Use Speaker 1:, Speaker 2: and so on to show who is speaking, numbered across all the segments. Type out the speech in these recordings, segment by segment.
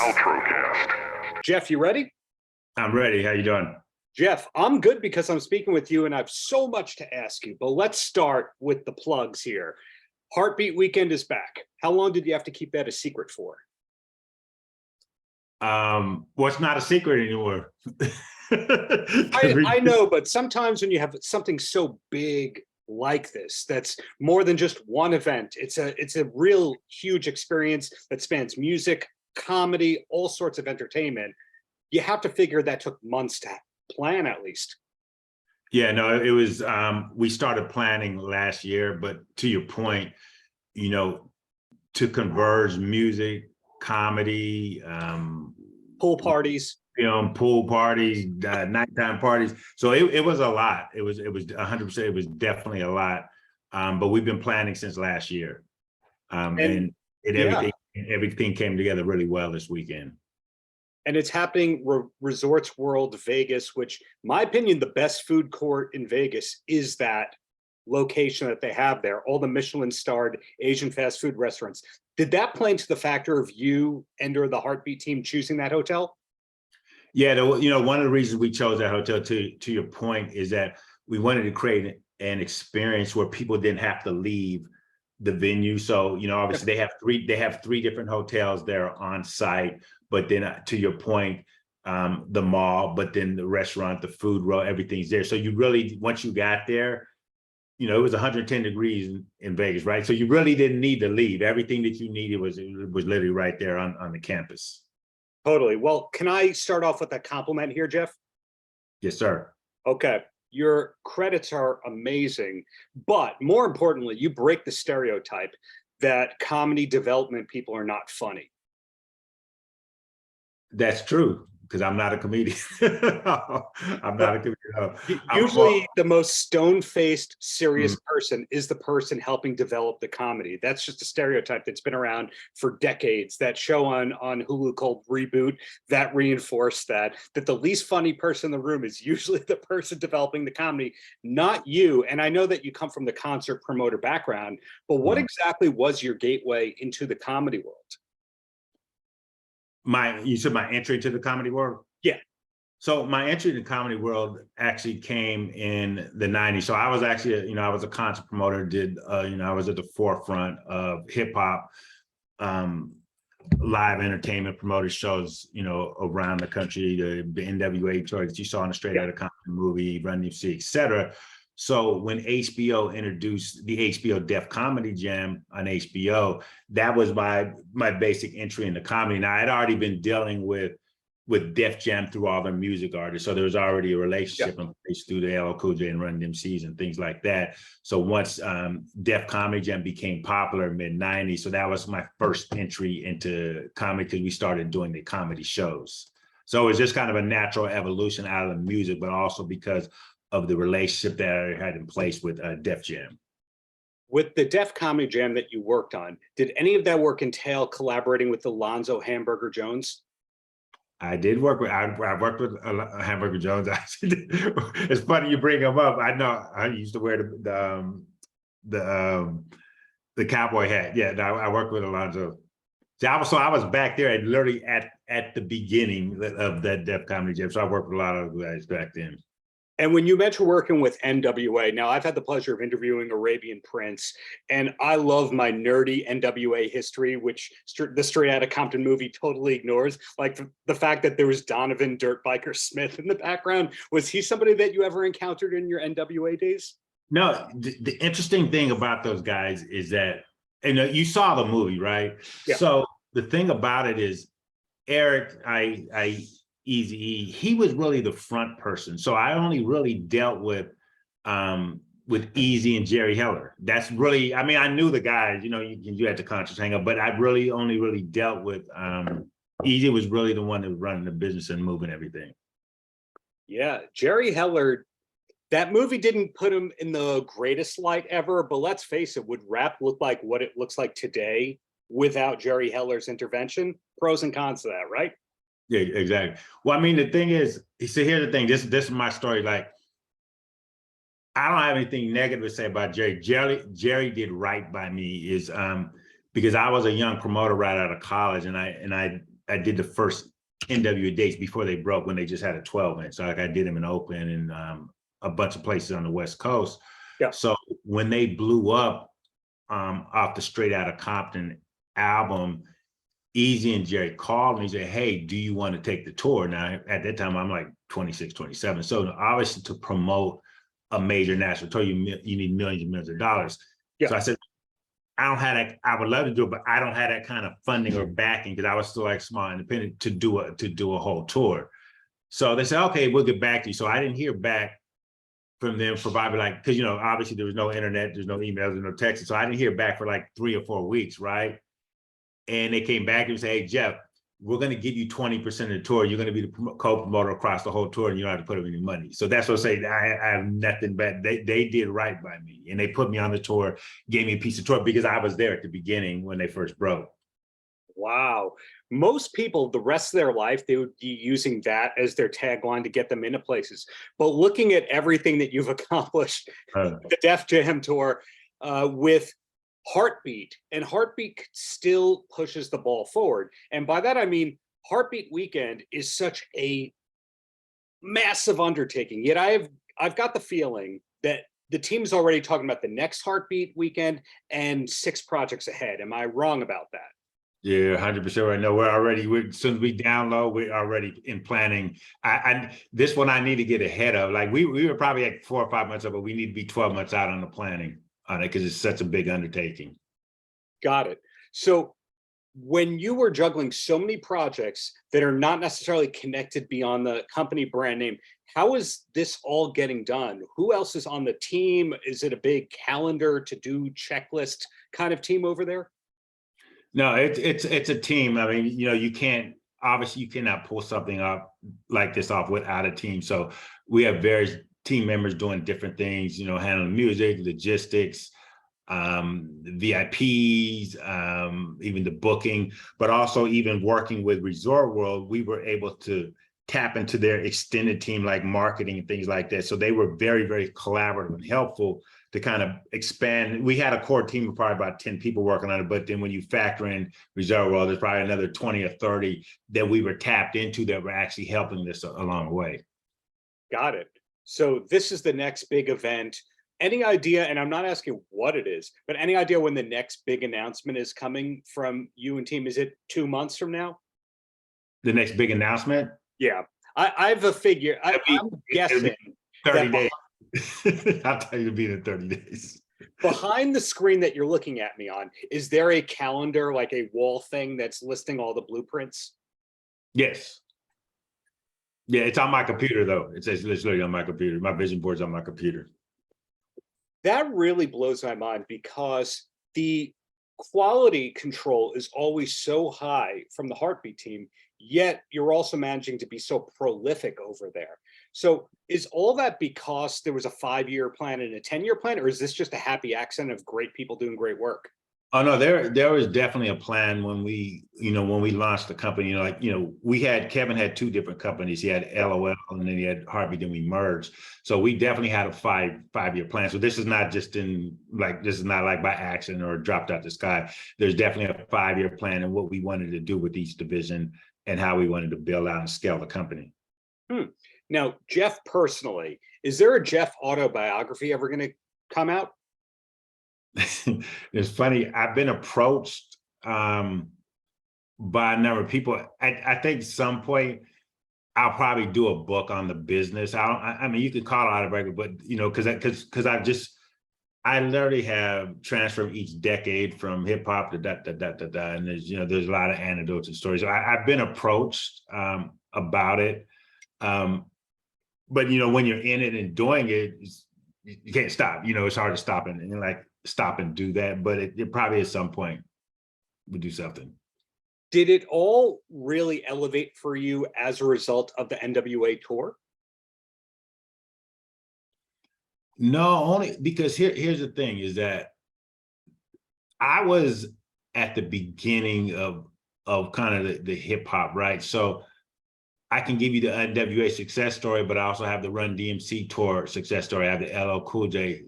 Speaker 1: Paltrocast.
Speaker 2: Jeff, you ready?
Speaker 3: I'm ready. How you doing?
Speaker 2: Jeff, I'm good because I'm speaking with you and I have so much to ask you, but let's start with the plugs here. Hartbeat Weekend is back. How long did you have to keep that a secret for?
Speaker 3: Well, it's not a secret anymore.
Speaker 2: I know, but sometimes when you have something so big like this, that's more than just one event. It's a real huge experience that spans music, comedy, all sorts of entertainment. You have to figure that took months to plan, at least.
Speaker 3: Yeah, no, it was, we started planning last year, but to your point, you know, to converge music, comedy,
Speaker 2: Pool parties,
Speaker 3: film, pool parties, nighttime parties. So it was a lot. It was 100%. It was definitely a lot. But we've been planning since last year, and everything came together really well this weekend.
Speaker 2: And it's happening Resorts World Vegas, which, in my opinion, the best food court in Vegas is that location that they have there. All the Michelin-starred Asian fast food restaurants. Did that play into the factor of you and or the Hartbeat team choosing that hotel?
Speaker 3: Yeah, one of the reasons we chose that hotel, to your point, is that we wanted to create an experience where people didn't have to leave the venue. So, obviously they have three different hotels there on site, but then to your point, the mall, but then the restaurant, the food row, everything's there. So you really, once you got there, it was 110 degrees in Vegas, right? So you really didn't need to leave. Everything that you needed was literally right there on the campus.
Speaker 2: Totally. Well, can I start off with a compliment here, Jeff?
Speaker 3: Yes, sir.
Speaker 2: Okay. Your credits are amazing, but more importantly, you break the stereotype that comedy development people are not funny.
Speaker 3: That's true, because I'm not a comedian. I'm not a comedian.
Speaker 2: Usually the most stone-faced, serious person is the person helping develop the comedy. That's just a stereotype that's been around for decades. That show on Hulu called Reboot, that reinforced that the least funny person in the room is usually the person developing the comedy, not you. And I know that you come from the concert promoter background, but what exactly was your gateway into the comedy world?
Speaker 3: You said my entry to the comedy world?
Speaker 2: Yeah.
Speaker 3: So my entry to the comedy world actually came in the 90s. So I was actually, I was a concert promoter, I was at the forefront of hip hop, live entertainment, promoted shows, around the country, the N.W.A. tour that you saw in the Straight Outta Compton movie, Run DMC, et cetera. So when HBO introduced the HBO Def Comedy Jam on HBO, that was my basic entry into comedy. Now, I'd already been dealing with Def Jam through all their music artists. So there was already a relationship in place through the LL Cool J and Run DMCs and things like that. So once Def Comedy Jam became popular in mid-90s, so that was my first entry into comedy, because we started doing the comedy shows. So it was just kind of a natural evolution out of the music, but also because of the relationship that I had in place with Def Jam.
Speaker 2: With the Def Comedy Jam that you worked on, did any of that work entail collaborating with Alonzo Hamburger Jones?
Speaker 3: I did work with, I worked with Hamburger Jones. It's funny you bring him up. I know I used to wear the cowboy hat. Yeah, I worked with Alonzo. So I was back there and literally at the beginning of that Def Comedy Jam. So I worked with a lot of guys back then.
Speaker 2: And when you mentioned working with N.W.A, now I've had the pleasure of interviewing Arabian Prince, and I love my nerdy N.W.A history, which the Straight Outta Compton movie totally ignores. Like the fact that there was Donovan Dirt Biker Smith in the background. Was he somebody that you ever encountered in your N.W.A days?
Speaker 3: No, the interesting thing about those guys is that, you saw the movie, right? Yeah. So the thing about it is, Eric, Eazy-E, he was really the front person. So I only really dealt with Eazy and Jerry Heller. That's really, I knew the guys, you had the conscious hang up, but I really only dealt with Eazy. Was really the one that was running the business and moving everything. Yeah,
Speaker 2: Jerry Heller, that movie didn't put him in the greatest light ever, but let's face it, would rap look like what it looks like today without Jerry Heller's intervention? Pros and cons to that, right?
Speaker 3: Yeah, exactly. Well, the thing is, so here's the thing, this is my story. Like, I don't have anything negative to say about Jerry. Jerry did right by me, is because I was a young promoter right out of college, and I I did the first N.W.A dates before they broke, when they just had a 12-inch. So like I did them in Oakland and a bunch of places on the West Coast.
Speaker 2: Yeah.
Speaker 3: So when they blew up off the Straight Outta Compton album, Easy and Jerry called me and said, hey, do you want to take the tour? Now, at that time, I'm like 26, 27. So obviously to promote a major national tour, you need millions and millions of dollars. Yeah. So I said, I don't have that. I would love to do it, but I don't have that kind of funding or backing, because I was still like small independent to do a whole tour. So they said, okay, we'll get back to you. So I didn't hear back from them for probably like, because, you know, obviously there was no internet, there's no emails, there's no texts. So I didn't hear back for like 3 or 4 weeks, right? And they came back and said, hey, Jeff, we're going to give you 20% of the tour. You're going to be the co-promoter across the whole tour, and you don't have to put up any money. So that's what I say. I have nothing bad. They did right by me, and they put me on the tour, gave me a piece of tour, because I was there at the beginning when they first broke.
Speaker 2: Wow. Most people, the rest of their life, they would be using that as their tagline to get them into places. But looking at everything that you've accomplished, the Def Jam tour with Hartbeat, and Hartbeat still pushes the ball forward. And by that, I mean, Hartbeat Weekend is such a massive undertaking. Yet I've got the feeling that the team's already talking about the next Hartbeat Weekend and 6 projects ahead. Am I wrong about that?
Speaker 3: Yeah, 100% right. No, as soon as we download, we're already in planning. This one I need to get ahead of. Like we were probably like 4 or 5 months up, but we need to be 12 months out on the planning on it, because it's such a big undertaking.
Speaker 2: Got it. So when you were juggling so many projects that are not necessarily connected beyond the company brand name, how is this all getting done? Who else is on the team? Is it a big calendar to do checklist kind of team over there?
Speaker 3: No, it's a team. I mean, you know, you cannot pull something up like this off without a team. So we have various team members doing different things, you know, handling music, logistics, VIPs, even the booking, but also even working with Resort World, we were able to tap into their extended team, like marketing and things like that. So they were very, very collaborative and helpful to kind of expand. We had a core team of probably about 10 people working on it, but then when you factor in Resort World, there's probably another 20 or 30 that we were tapped into that were actually helping this along the way.
Speaker 2: Got it. So this is the next big event. Any idea, and I'm not asking what it is, but any idea when the next big announcement is coming from you and team? Is it 2 months from now?
Speaker 3: The next big announcement?
Speaker 2: Yeah, I have a figure. I'm guessing
Speaker 3: 30 days. I'll tell you, to be in 30 days.
Speaker 2: Behind the screen that you're looking at me on, is there a calendar, like a wall thing that's listing all the blueprints?
Speaker 3: Yes. Yeah, it's on my computer though. It's literally on my computer. My vision board's on my computer.
Speaker 2: That really blows my mind, because the quality control is always so high from the Hartbeat team, yet you're also managing to be so prolific over there. So is all that because there was a 5-year plan and a 10-year plan, or is this just a happy accident of great people doing great work?
Speaker 3: Oh no, there was definitely a plan when we launched the company. Kevin had 2 different companies. He had LOL and then he had Hartbeat, then we merged. So we definitely had a five-year plan. So this is not just this is not like by accident or dropped out the sky. There's definitely a 5-year plan and what we wanted to do with each division and how we wanted to build out and scale the company.
Speaker 2: Now, Jeff personally, is there a Jeff autobiography ever going to come out?
Speaker 3: It's funny. I've been approached by a number of people. I think at some point I'll probably do a book on the business. I mean, you can call it autobiography, but because I literally have transferred each decade from hip hop to and there's a lot of anecdotes and stories. So I've been approached about it, but when you're in it and doing it, you can't stop. It's hard to stop and do that, but it probably at some point would do something.
Speaker 2: Did it all really elevate for you as a result of the N.W.A tour?
Speaker 3: No, only because here's the thing is that I was at the beginning of kind of the hip hop, right? So I can give you the N.W.A success story, but I also have the Run DMC tour success story. I have the LL Cool J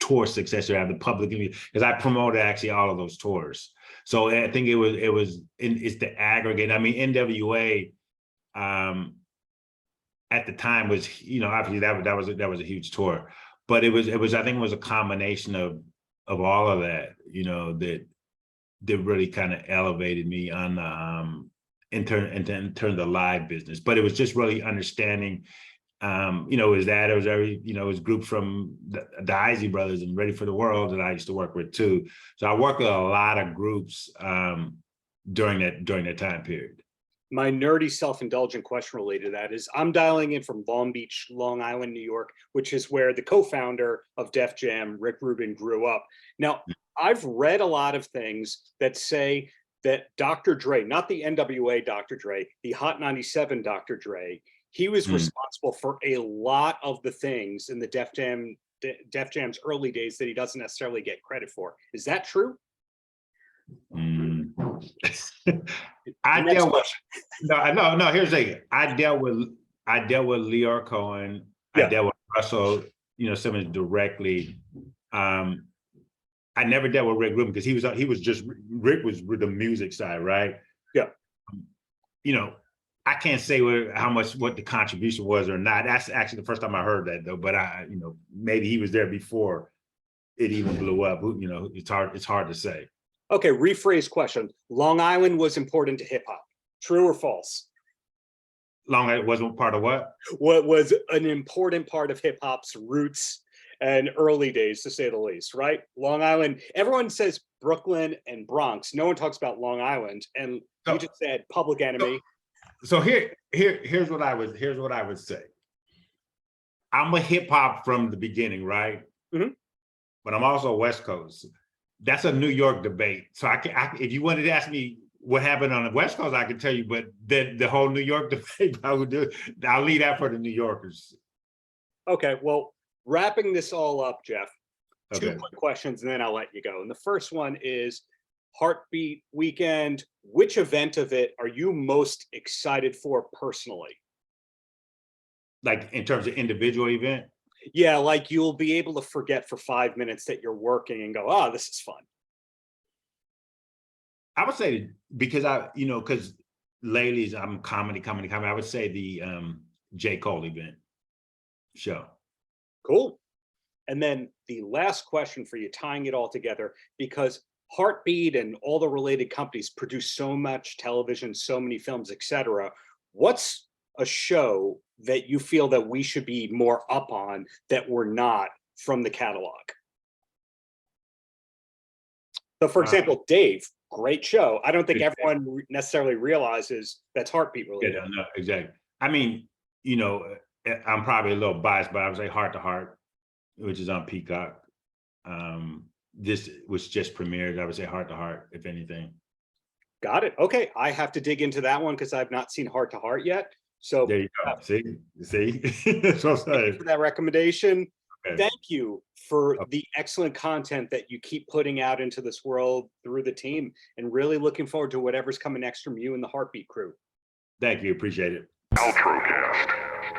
Speaker 3: tour success story. I have the Public Enemy, because I promoted actually all of those tours. So I think it's the aggregate. I mean, N.W.A. At the time was, obviously that was a huge tour, but I think it was a combination of all of that, that really kind of elevated me on the in terms of the live business. But it was just really understanding, it was groups from the Isley Brothers and Ready for the World that I used to work with too. So I worked with a lot of groups during that time period.
Speaker 2: My nerdy self-indulgent question related to that is, I'm dialing in from Long Beach, Long Island, New York, which is where the co-founder of Def Jam, Rick Rubin, grew up. Now, I've read a lot of things that say that Dr. Dre, not the N.W.A. Dr. Dre, the Hot 97 Dr. Dre, he was responsible for a lot of the things in the Def Jam's early days that he doesn't necessarily get credit for. Is that true?
Speaker 3: I dealt with no. Here's the thing. I dealt with Leor Cohen. I dealt with Russell, Simmons directly. I never dealt with Rick Rubin because Rick was with the music side, right?
Speaker 2: Yeah.
Speaker 3: I can't say what the contribution was or not. That's actually the first time I heard that though. But maybe he was there before it even blew up. It's hard to say.
Speaker 2: Okay, rephrase question. Long Island was important to hip hop. True or false?
Speaker 3: Long Island wasn't part of what?
Speaker 2: What was an important part of hip hop's roots and early days, to say the least, right? Long Island, everyone says Brooklyn and Bronx. No one talks about Long Island. And you just said Public Enemy.
Speaker 3: So here's what I would say. I'm a hip hop from the beginning, right?
Speaker 2: Mm-hmm.
Speaker 3: But I'm also West Coast. That's a New York debate. So if you wanted to ask me what happened on the West Coast, I could tell you, but the whole New York debate, I'll leave that for the New Yorkers.
Speaker 2: Okay, well, wrapping this all up, Jeff, two quick questions and then I'll let you go. And the first one is Hartbeat Weekend. Which event of it are you most excited for personally?
Speaker 3: Like in terms of individual event?
Speaker 2: Yeah, like you'll be able to forget for 5 minutes that you're working and go, oh, this is fun.
Speaker 3: I would say because because lately I'm comedy. I would say the J. Cole event show.
Speaker 2: Cool. And then the last question for you, tying it all together, because Hartbeat and all the related companies produce so much television, so many films, etc. What's a show that you feel that we should be more up on that we're not from the catalog? So for example, Dave, great show. I don't think everyone necessarily realizes that's Hartbeat related.
Speaker 3: Yeah, no, exactly. I mean, I'm probably a little biased, but I would say Heart to Heart, which is on Peacock. This was just premiered. I would say Heart to Heart, if anything.
Speaker 2: Got it. Okay, I have to dig into that one because I've not seen Heart to Heart yet. So
Speaker 3: there you go. See, that's what I'm saying.
Speaker 2: For that recommendation.
Speaker 3: Okay.
Speaker 2: Thank you for the excellent content that you keep putting out into this world through the team, and really looking forward to whatever's coming next from you and the Hartbeat crew.
Speaker 3: Thank you. Appreciate it.
Speaker 1: Paltrocast.